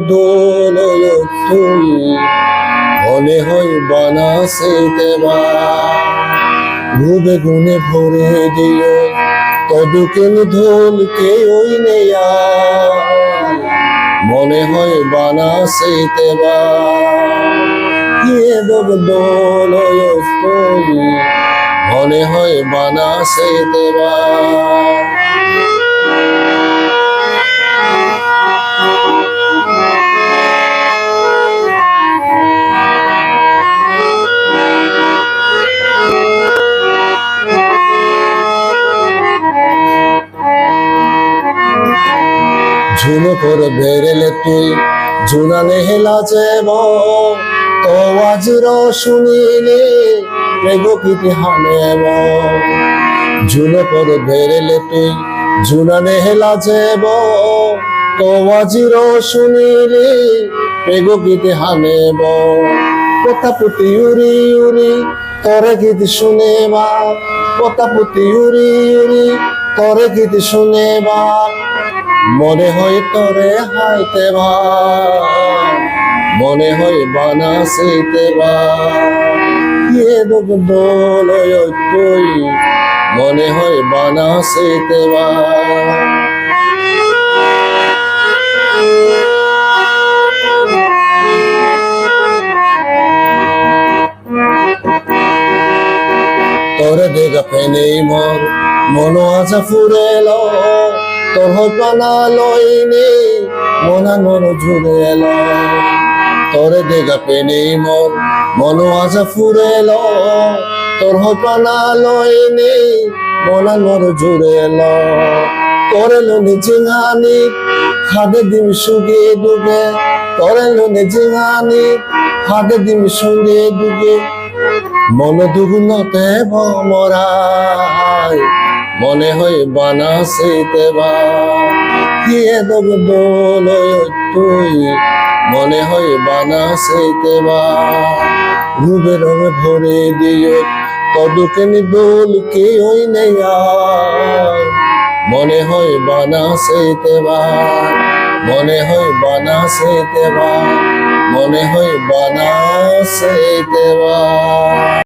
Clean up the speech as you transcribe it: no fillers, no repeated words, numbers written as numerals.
দোলয় তুই মনে হয় বানাসিতে বা রূপে গুণে ভরে দিও তদুকেন ধোলকে ওই নেয়া মনে হয় বানাসিতে বা দোলয় তুই মনে হয় বানাসিতে বা ঝুনো পর বেরেলে তুই ঝুনানে হেলা যাব তো আজর শুনিলে প্রেগকিতে হানেব ঝুনো পর বেরেলে তুই ঝুনানে হেলা যাব তো আজর শুনিলে প্রেগকিতে হানেব পতাপুতি উরি উরি তরে গীত শুনেবা পতাপুতি উরি উরি তরে গীত শুনেবা মনে হয় তরে হাইতে বা মনে হয় বানাসিতে বা দোলয় তুই মনে হয় বানাসিতে বা তোরে দেখা পেনেই মর মন আছা ফুরেল তোর হইপানা লইনি মনা মন ঝুরে এলো তোরে দেখা পেনেই মর মন আছা ফুরেল তোর হইপানা লইনি মনা মন ঝুরে এলো তোরে লোনে জিঙানি খাদে দিম সুগে ডুবে তোরে লোনে জিঙানি খাদে দিম সুগে ডুবে মন দুগুণতে ভমরায় মনে হয় বানাসিতে বা দোলয় তুই মনে হয় বানাসিতে বা রূপে রঙে ভরে দিও তদুকেন দোলকে ওই নেয়া মনে হয় বানাসিতে বা মনে হয় বানাসিতে বা মনে হয় বানাসিতে বা